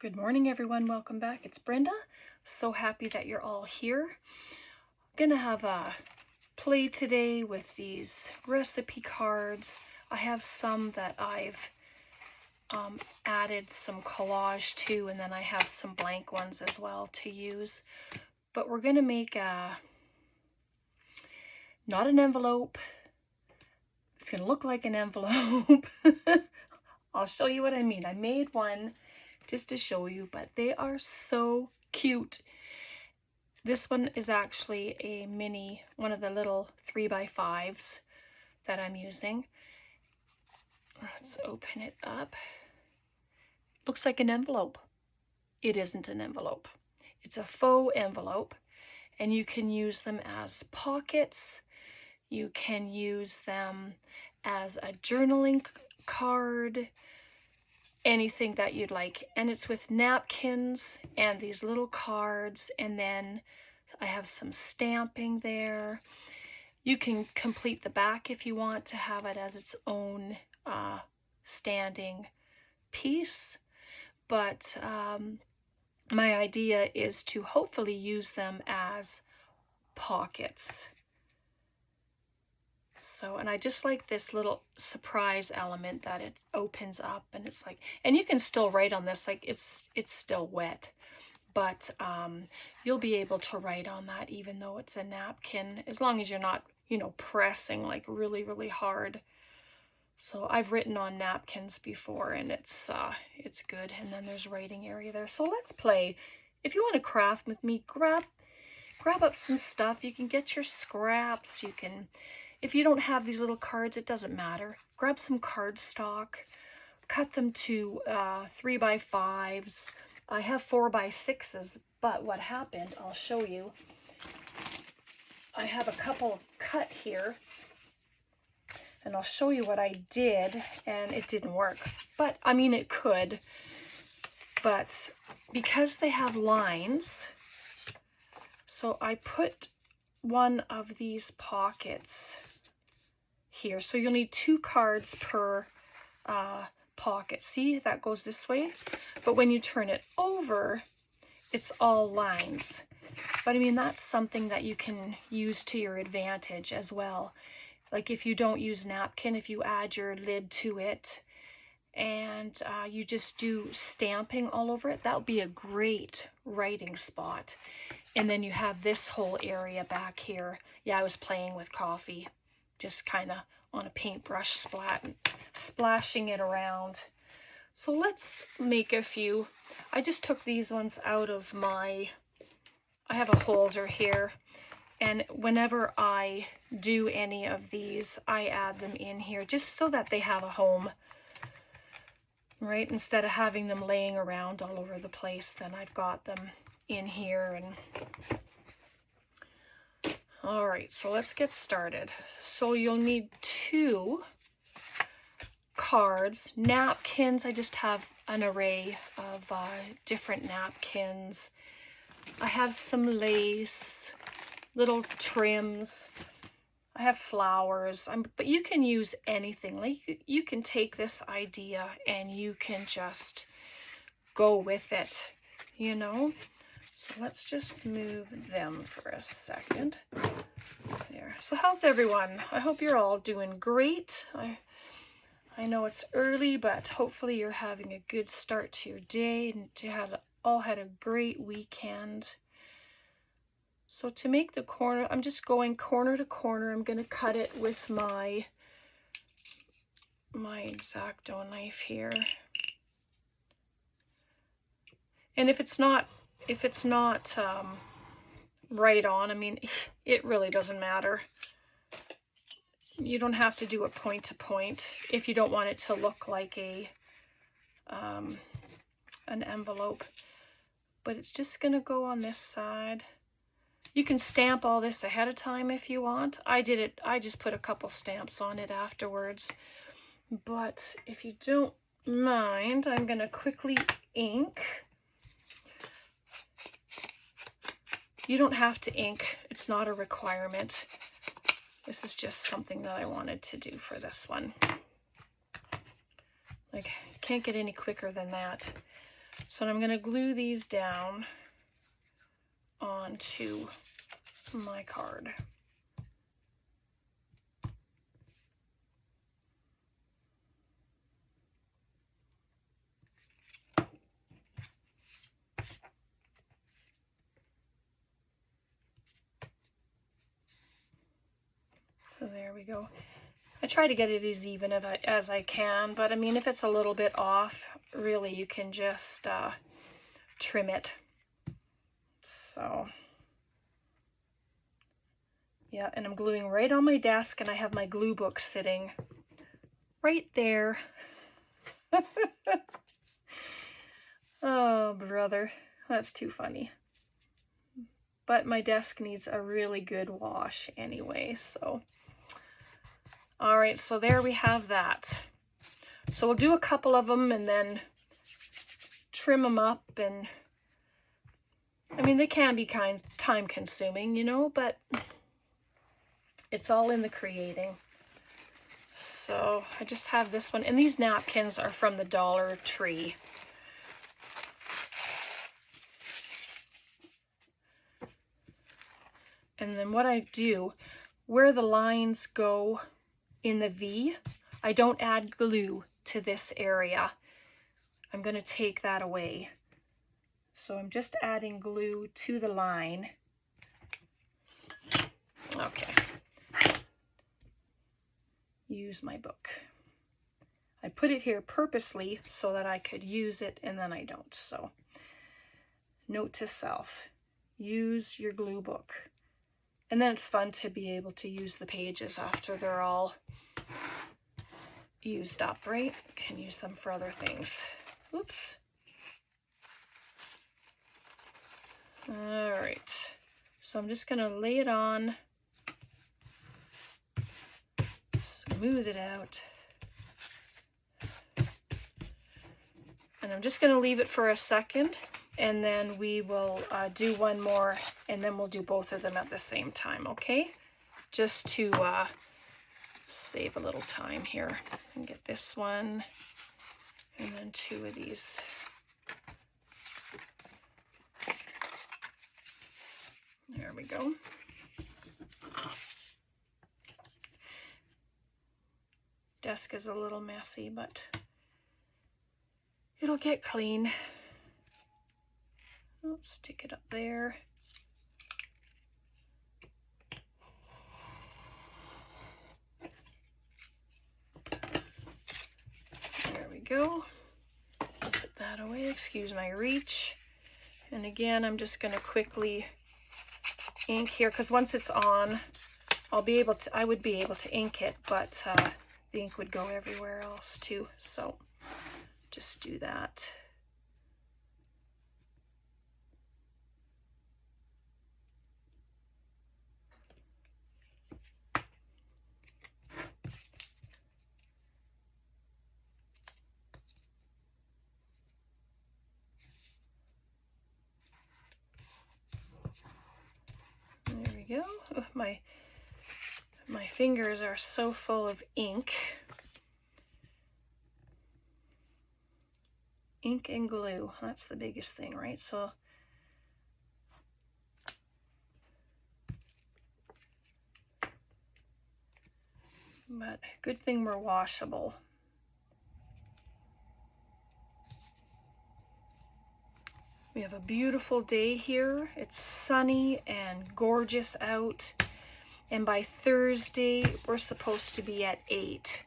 Good morning, everyone. Welcome back. It's Brenda. So happy that you're all here. I'm gonna have a play today with these recipe cards. I have some that I've added some collage to, and then I have some blank ones as well to use. But we're gonna make not an envelope. It's gonna look like an envelope. I'll show you what I mean. I made one just to show you, but they are so cute. This one is actually a mini, one of the little 3x5s that I'm using. Let's open it up. Looks like an envelope. It isn't an envelope. It's a faux envelope, and you can use them as pockets. You can use them as a journaling card, anything that you'd like. And it's with napkins and these little cards, and then I have some stamping there. You can complete the back if you want to have it as its own standing piece, but my idea is to hopefully use them as pockets. So, and I just like this little surprise element that it opens up, and it's like, and you can still write on this, like it's still wet, but you'll be able to write on that even though it's a napkin, as long as you're not, you know, pressing like really, really hard. So I've written on napkins before, and it's good. And then there's writing area there. So let's play. If you want to craft with me, grab up some stuff. You can get your scraps. You can, if you don't have these little cards, it doesn't matter. Grab some cardstock, cut them to 3x5s. I have 4x6s, but what happened, I'll show you. I have a couple cut here, and I'll show you what I did, and it didn't work. But, I mean, it could, but because they have lines, so I put one of these pockets here. So you'll need 2 cards per pocket. See, that goes this way, but when you turn it over, it's all lines. But I mean, that's something that you can use to your advantage as well. Like if you don't use napkin, if you add your lid to it and you just do stamping all over it, that'll be a great writing spot. And then you have this whole area back here. Yeah, I was playing with coffee, just kind of on a paintbrush splashing it around. So let's make a few. I just took these ones out of I have a holder here, and whenever I do any of these, I add them in here just so that they have a home, right? Instead of having them laying around all over the place, then I've got them in here. And all right, so let's get started. So you'll need 2 cards, napkins. I just have an array of different napkins. I have some lace, little trims. I have flowers, but you can use anything. Like you can take this idea and you can just go with it, you know? So let's just move them for a second. There. So how's everyone? I hope you're all doing great. I know it's early, but hopefully you're having a good start to your day and all had a great weekend. So to make the corner, I'm just going corner to corner. I'm going to cut it with my X-Acto knife here. And if it's not right on, I mean, it really doesn't matter. You don't have to do it point to point if you don't want it to look like an envelope. But it's just going to go on this side. You can stamp all this ahead of time if you want. I just put a couple stamps on it afterwards. But if you don't mind, I'm going to quickly ink. You don't have to ink. It's not a requirement. This is just something that I wanted to do for this one. Like, can't get any quicker than that. So So I'm going to glue these down onto my card. So there we go. I try to get it as even as I can, but I mean, if it's a little bit off, really you can just trim it. So yeah, and I'm gluing right on my desk, and I have my glue book sitting right there. Oh, brother, that's too funny. But my desk needs a really good wash anyway, so. All right, so there we have that. So we'll do a couple of them and then trim them up, and I mean, they can be time consuming, you know, but it's all in the creating. So I just have this one, and these napkins are from the Dollar Tree. And then what I do, where the lines go in the V, I don't add glue to this area. I'm going to take that away. So I'm just adding glue to the line. Okay. Use my book. I put it here purposely so that I could use it, and then I don't. So note to self, use your glue book. And then it's fun to be able to use the pages after they're all used up, right? You can use them for other things. Oops. All right. So I'm just going to lay it on, smooth it out. And I'm just going to leave it for a second, and then we will do one more, and then we'll do both of them at the same time, okay? Just to save a little time here. And get this one, and then two of these. There we go. Desk is a little messy, but it'll get clean. I'll stick it up there. There we go. Put that away. Excuse my reach. And again, I'm just going to quickly ink here, because once it's on, I would be able to ink it, but the ink would go everywhere else too. So just do that. There we go. Oh, my fingers are so full of ink. Ink and glue, that's the biggest thing, right? So but good thing we're washable. We have a beautiful day here. It's sunny and gorgeous out. And by Thursday, we're supposed to be at 8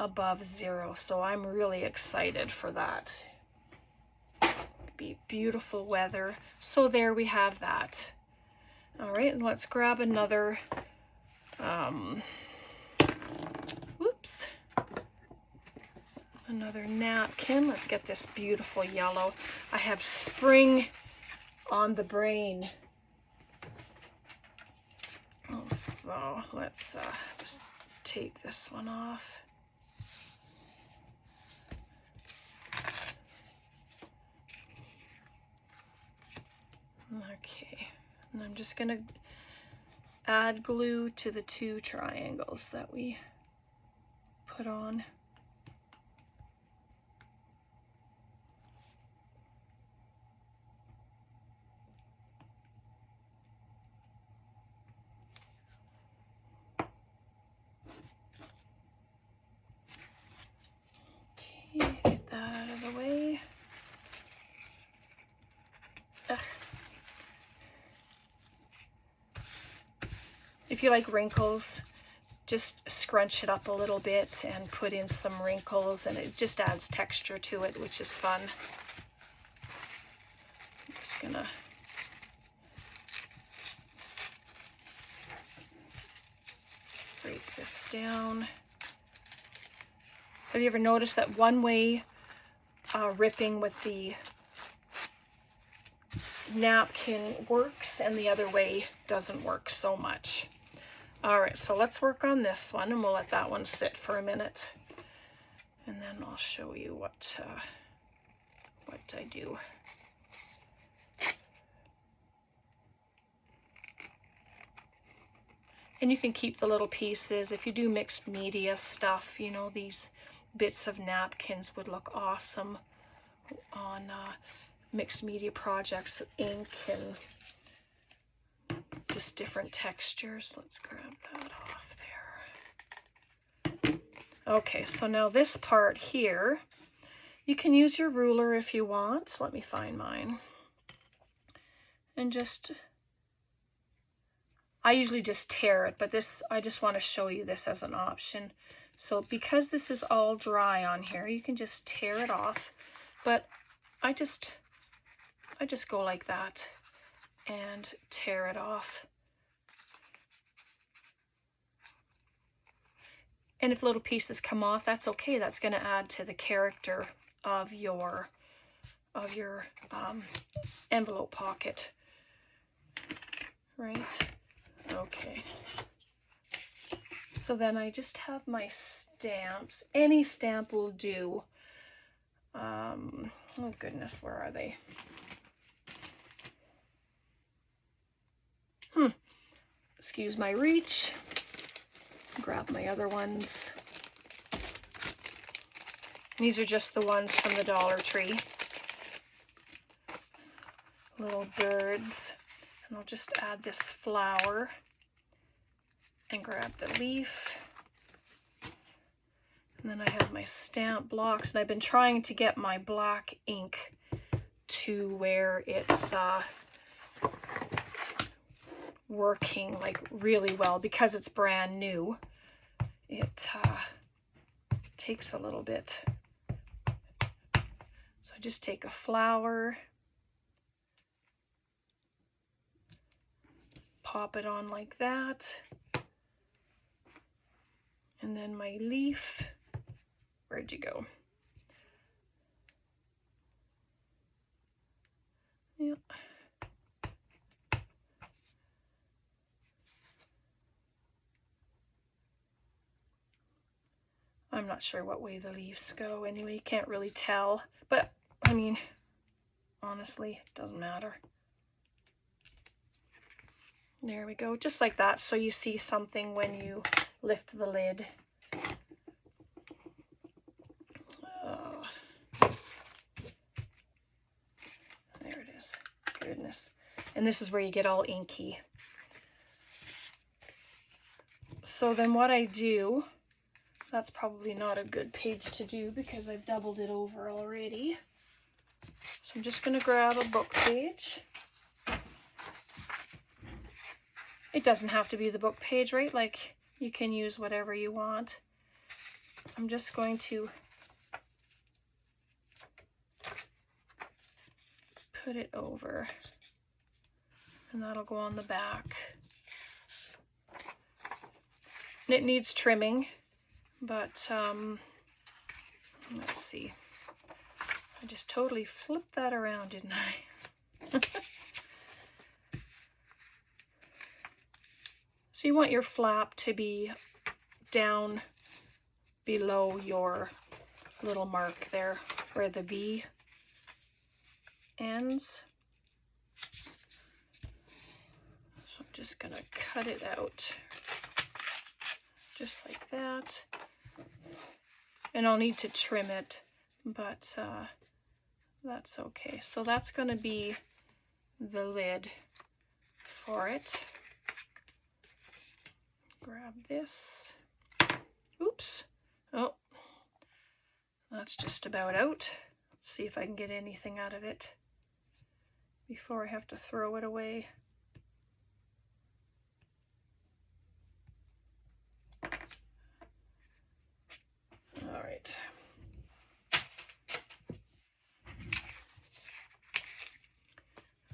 above 0. So I'm really excited for that. It'll be beautiful weather. So there we have that. All right, and let's grab another, another napkin. Let's get this beautiful yellow. I have spring on the brain. So let's just take this one off. Okay, and I'm just gonna add glue to the 2 triangles that we put on. If you like wrinkles, just scrunch it up a little bit and put in some wrinkles, and it just adds texture to it, which is fun. I'm just gonna break this down. Have you ever noticed that one way ripping with the napkin works and the other way doesn't work so much? All right, so let's work on this one, and we'll let that one sit for a minute, and then I'll show you what I do. And you can keep the little pieces. If you do mixed media stuff, you know, these bits of napkins would look awesome on mixed media projects, ink and just different textures. Let's grab that off there. Okay, so now this part here, you can use your ruler if you want. Let me find mine. And just, I usually just tear it, but this, I just want to show you this as an option. So because this is all dry on here, you can just tear it off, but I just go like that and tear it off. And if little pieces come off, that's okay. That's going to add to the character of your envelope pocket, right? Okay. So then I just have my stamps. Any stamp will do. Oh goodness, where are they? Excuse my reach. Grab my other ones. These are just the ones from the Dollar Tree. Little birds. And I'll just add this flower and grab the leaf. And then I have my stamp blocks, and I've been trying to get my black ink to where it's working like really well. Because it's brand new, it takes a little bit. So I just take a flower, pop it on like that, and then my leaf. Where'd you go? Yep. I'm not sure what way the leaves go anyway, you can't really tell, but I mean, honestly, it doesn't matter. There we go, just like that, so you see something when you lift the lid. There it is. Goodness. And this is where you get all inky. So then what I do, that's probably not a good page to do because I've doubled it over already. So I'm just going to grab a book page. It doesn't have to be the book page, right? Like, you can use whatever you want. I'm just going to put it over, and that'll go on the back. And it needs trimming, but let's see. I just totally flipped that around, didn't I? So you want your flap to be down below your little mark there where the V ends. So I'm just going to cut it out just like that. And I'll need to trim it, but that's okay. So that's going to be the lid for it. Grab this. Oops. Oh, that's just about out. Let's see if I can get anything out of it before I have to throw it away.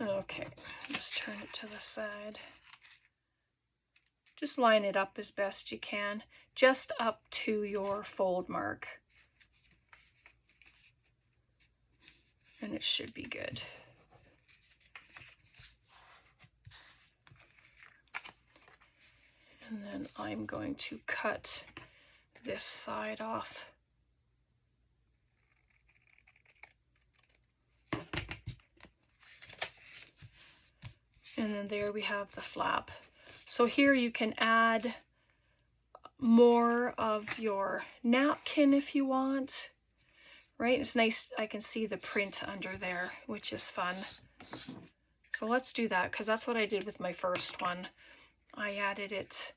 Okay, just turn it to the side. Just line it up as best you can, just up to your fold mark. And it should be good. And then I'm going to cut this side off. And then there we have the flap. So here you can add more of your napkin if you want, right? It's nice, I can see the print under there, which is fun. So let's do that, because that's what I did with my first one. I added it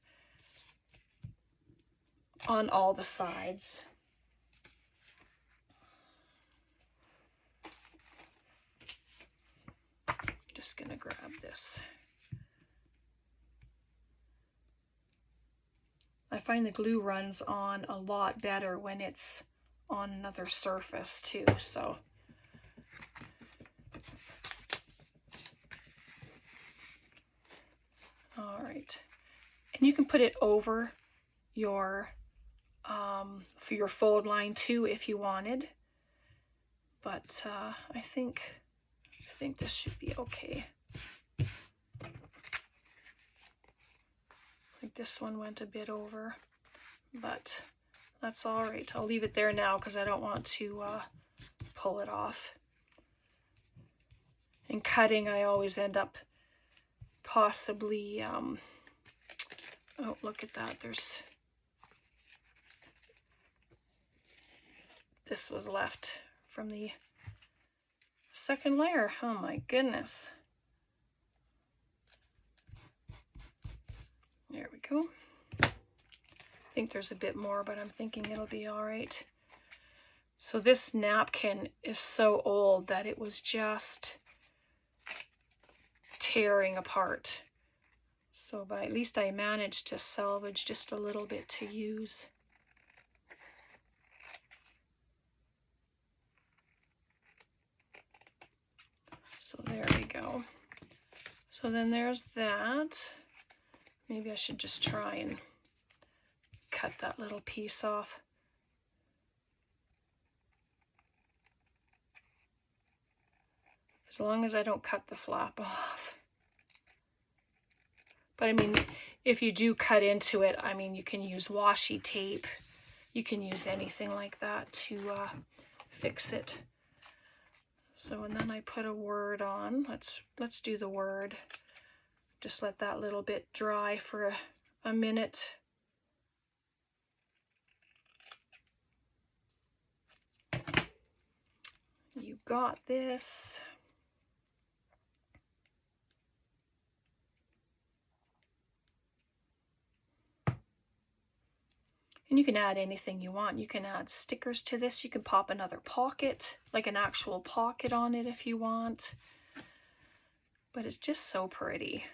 on all the sides. Just gonna grab this. I find the glue runs on a lot better when it's on another surface too, so. All right, and you can put it over your, for your fold line too if you wanted, but I think this should be okay. I think this one went a bit over, but that's all right. I'll leave it there now because I don't want to pull it off. In cutting, I always end up possibly, oh, look at that. This was left from the second layer. Oh my goodness. There we go. I think there's a bit more, but I'm thinking it'll be all right. So this napkin is so old that it was just tearing apart. So but at least I managed to salvage just a little bit to use. So there we go. So then there's that. Maybe I should just try and cut that little piece off. As long as I don't cut the flap off. But I mean, if you do cut into it, I mean, you can use washi tape. You can use anything like that to fix it. So, and then I put a word on. Let's do the word. Just let that little bit dry for a minute. You got this. And you can add anything you want. You can add stickers to this. You can pop another pocket, like an actual pocket on it if you want. But it's just so pretty.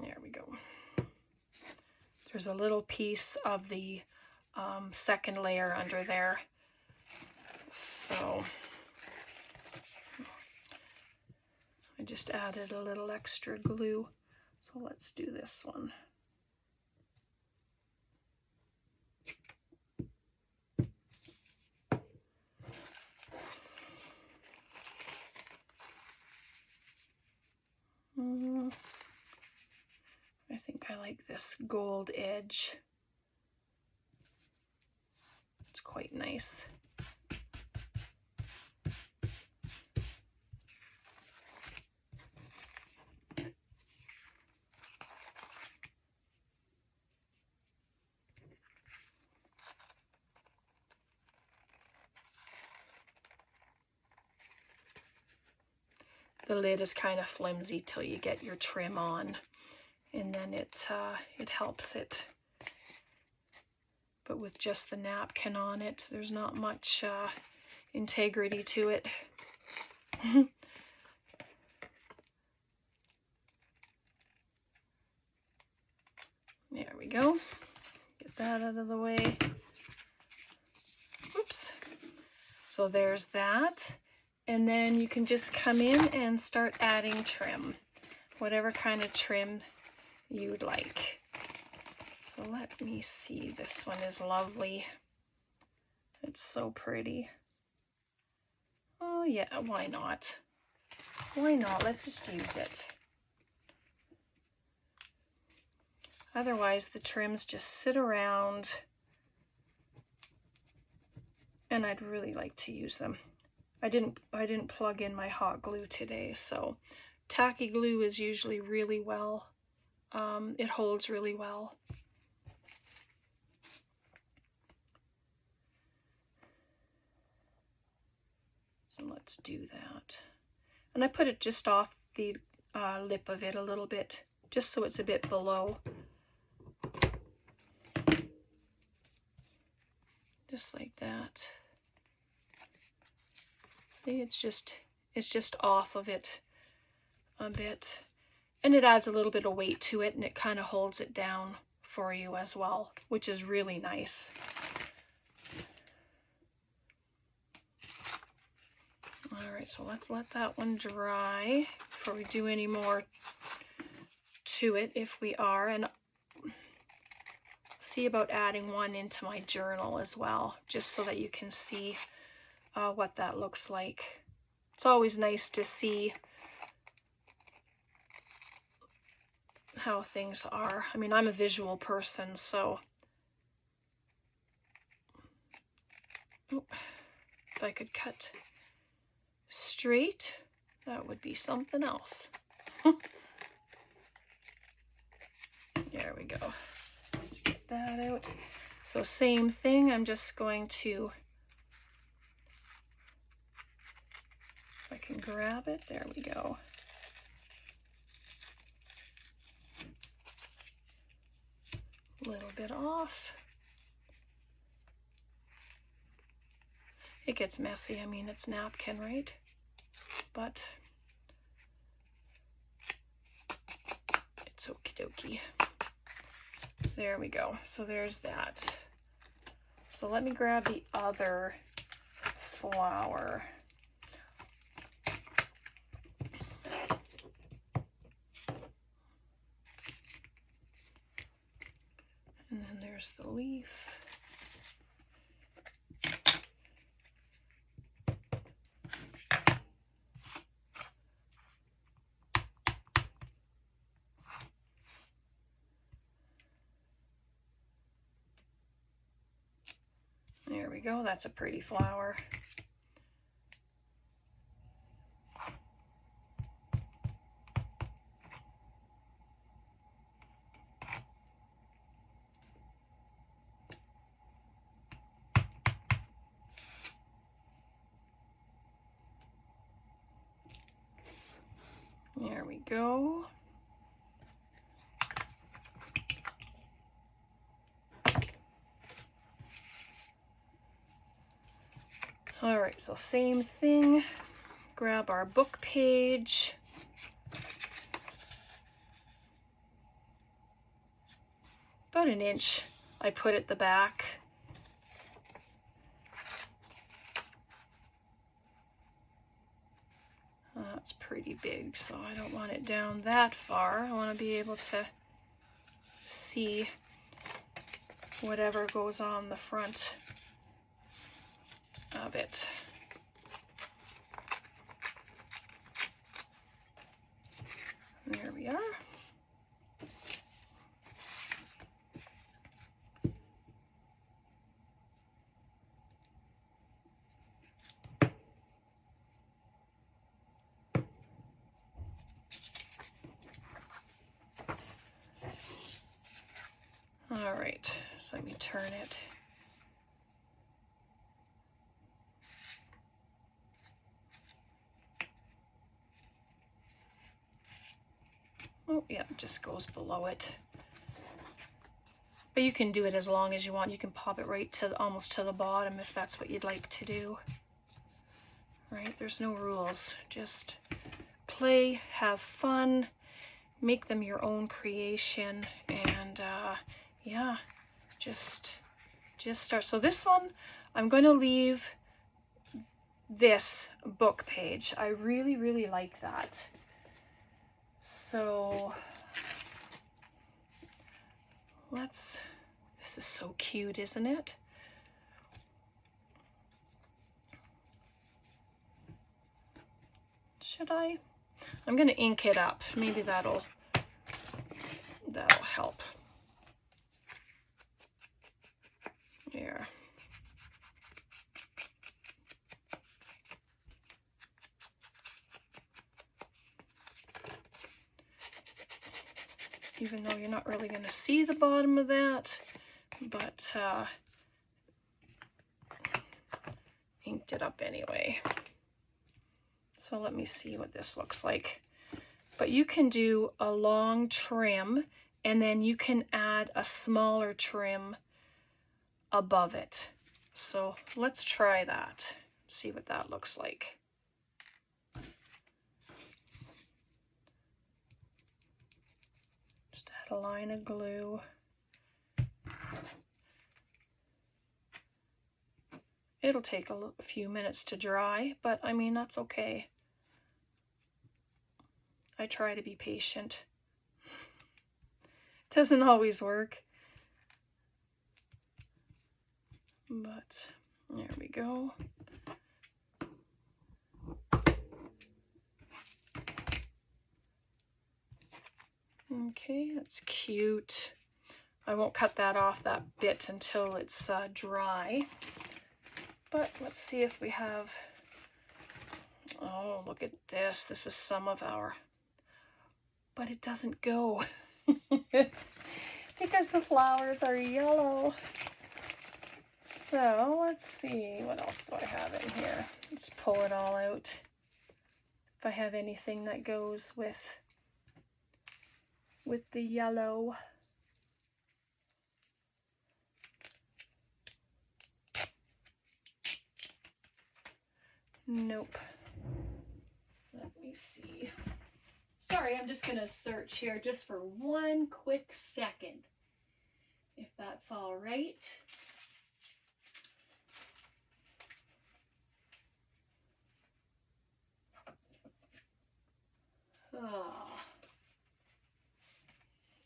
There we go. There's a little piece of the second layer under there. So I just added a little extra glue. So let's do this one. I think I like this gold edge. It's quite nice. The lid is kind of flimsy till you get your trim on, and then it helps it. But with just the napkin on it, there's not much integrity to it. There we go. Get that out of the way. So there's that. And then you can just come in and start adding trim, whatever kind of trim you'd like. So let me see, this one is lovely. It's so pretty. Oh yeah, why not? Why not? Let's just use it. Otherwise, the trims just sit around, and I'd really like to use them. I didn't plug in my hot glue today, so tacky glue is usually really well. It holds really well. So let's do that. And I put it just off the lip of it a little bit, just so it's a bit below. Just like that. See, it's just off of it a bit. And it adds a little bit of weight to it, and it kind of holds it down for you as well, which is really nice. All right, so let's let that one dry before we do any more to it, if we are. And see about adding one into my journal as well, just so that you can see what that looks like. It's always nice to see how things are. I mean, I'm a visual person, so if I could cut straight, that would be something else. There we go. Let's get that out. So same thing, I'm just going to, if I can grab it, there we go. A little bit off. It gets messy, I mean, it's napkin, right? But it's okie dokie. There we go. So there's that. So let me grab the other flower. And then there's the leaf. There we go, that's a pretty flower. There we go. All right, so same thing. Grab our book page. About an inch I put at the back. That's pretty big, so I don't want it down that far. I want to be able to see whatever goes on the front of it. There we are. All right, so let me turn it. Oh, yeah, it just goes below it. But you can do it as long as you want. You can pop it right to almost to the bottom if that's what you'd like to do. Right, there's no rules. Just play, have fun, make them your own creation, and yeah, just start. So this one, I'm going to leave this book page. I really, really like that. So this is so cute, isn't it? Should I? I'm going to ink it up. Maybe that'll help. Here. Even though you're not really going to see the bottom of that, but inked it up anyway. So let me see what this looks like. But you can do a long trim, and then you can add a smaller trim above it. So let's try that, see what that looks like. Just add a line of glue. It'll take a few minutes to dry, but I mean, that's okay. I try to be patient. Doesn't always work. But there we go. Okay, that's cute. I won't cut that off, that bit, until it's dry. But let's see if we have, oh, look at this. This is some of our, but it doesn't go because the flowers are yellow. So let's see, what else do I have in here? Let's pull it all out. If I have anything that goes with the yellow. Nope. Let me see. Sorry, I'm just gonna search here just for one quick second, if that's all right.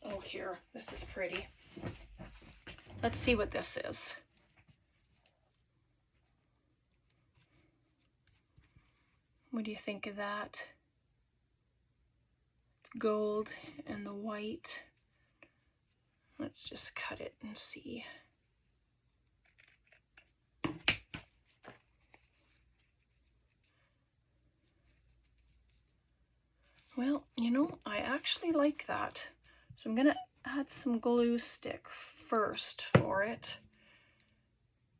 Oh, here, this is pretty. Let's see what this is. What do you think of that? It's gold and the white. Let's just cut it and see. Well, you know, I actually like that. So I'm gonna add some glue stick first for it,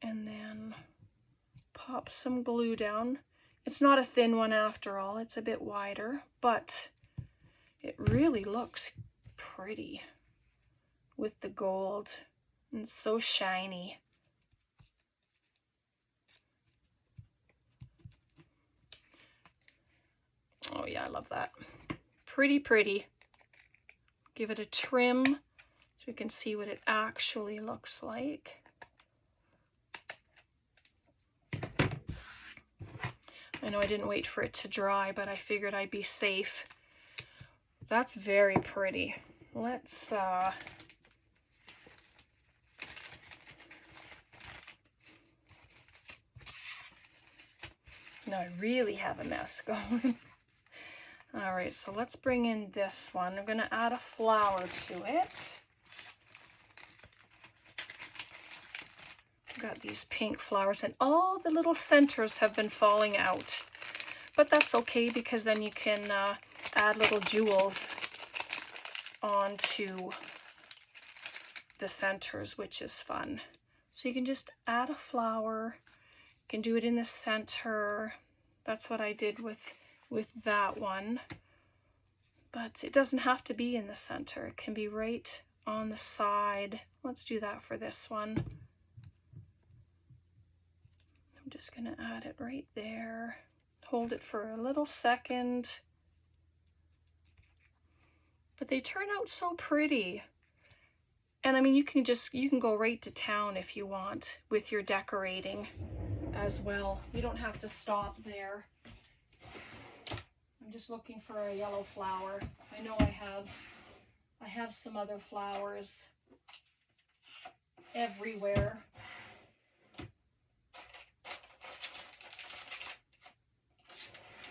and then pop some glue down. It's not a thin one after all, it's a bit wider, but it really looks pretty with the gold, and it's so shiny. Oh yeah, I love that. Pretty, pretty. Give it a trim so we can see what it actually looks like. I know I didn't wait for it to dry, but I figured I'd be safe. That's very pretty. Let's now I really have a mess going. All right, so let's bring in this one. I'm gonna add a flower to it. I've got these pink flowers, and all the little centers have been falling out. But that's okay, because then you can add little jewels onto the centers, which is fun. So you can just add a flower. You can do it in the center. That's what I did with that one. But it doesn't have to be in the center. It can be right on the side. Let's do that for this one. I'm just gonna add it right there. Hold it for a little second. But they turn out so pretty. And I mean, you can go right to town if you want with your decorating as well. You don't have to stop there. I'm just looking for a yellow flower. I know I have some other flowers everywhere.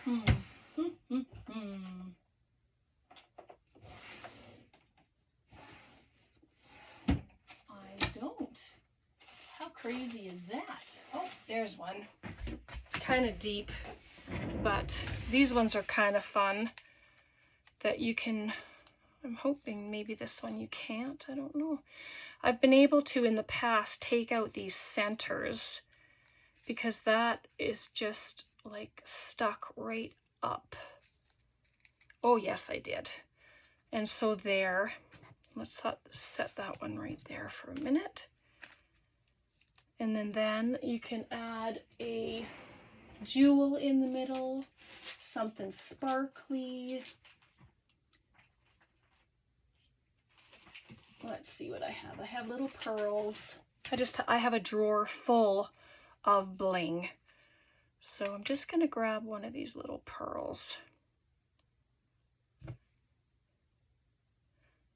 I don't. How crazy is that? Oh, there's one. It's kind of deep, but these ones are kind of fun that you can, I'm hoping maybe this one you can't, I don't know. I've been able to in the past take out these centers because that is just like stuck right up. Oh yes, I did. And so there, let's set that one right there for a minute. And then you can add a jewel in the middle, something sparkly. Let's see what I have. I have little pearls. I have a drawer full of bling. So I'm just going to grab one of these little pearls.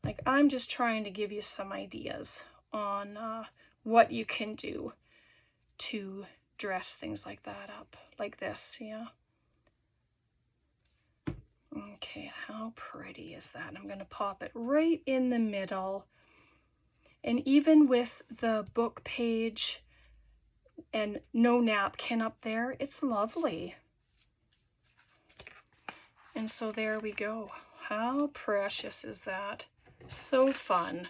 Like, I'm just trying to give you some ideas on what you can do to dress things like that up, like this, yeah. Okay, how pretty is that? I'm going to pop it right in the middle. And even with the book page and no napkin up there, it's lovely. And so there we go. How precious is that? So fun.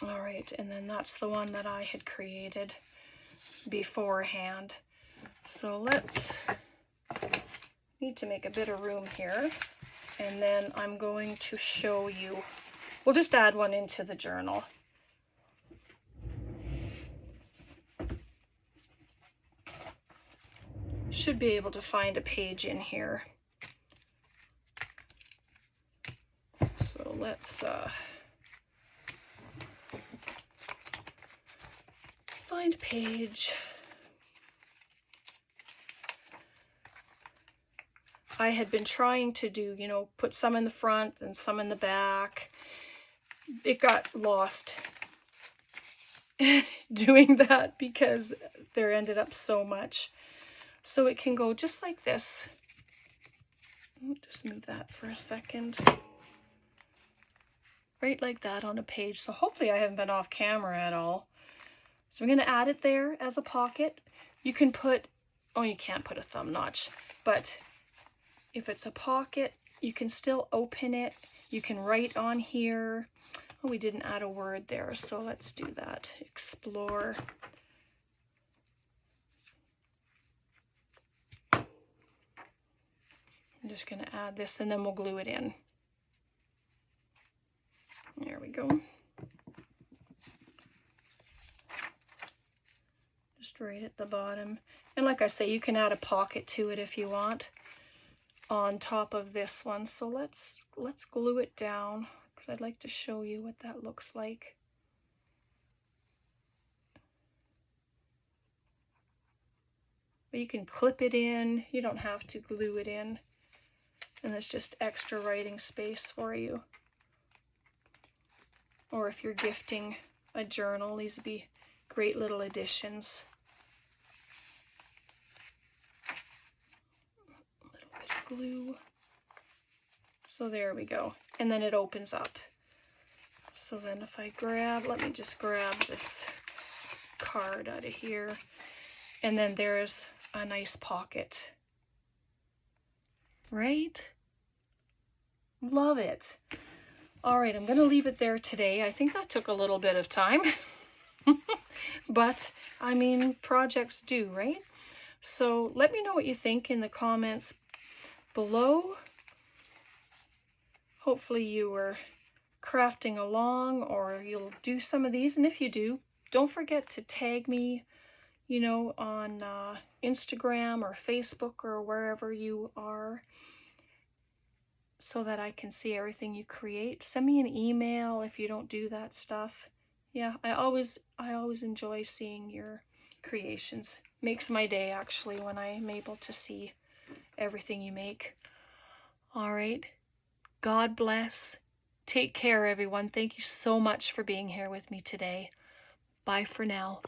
All right, and then that's the one that I had created beforehand. So need to make a bit of room here. And then I'm going to show you, we'll just add one into the journal. Should be able to find a page in here. So let's find page. I had been trying to do, you know, put some in the front and some in the back. It got lost doing that because there ended up so much. So it can go just like this. I'll just move that for a second. Right like that on a page. So hopefully I haven't been off camera at all. So I'm going to add it there as a pocket. You can put, oh, you can't put a thumb notch, but if it's a pocket, you can still open it. You can write on here. Oh, we didn't add a word there, so let's do that. Explore. I'm just going to add this and then we'll glue it in. There we go. Just right at the bottom. And like I say, you can add a pocket to it if you want on top of this one. So let's glue it down because I'd like to show you what that looks like. But you can clip it in. You don't have to glue it in. And it's just extra writing space for you. Or if you're gifting a journal, these would be great little additions. A little bit of glue. So there we go. And then it opens up. So then if I let me just grab this card out of here. And then there's a nice pocket. Right? Love it. All right, I'm going to leave it there today. I think that took a little bit of time. But, I mean, projects do, right? So let me know what you think in the comments below. Hopefully you were crafting along or you'll do some of these. And if you do, don't forget to tag me, you know, on Instagram or Facebook or wherever you are, so that I can see everything you create. Send me an email if you don't do that stuff. Yeah, I always enjoy seeing your creations. Makes my day, actually, when I'm able to see everything you make. All right. God bless. Take care, everyone. Thank you so much for being here with me today. Bye for now.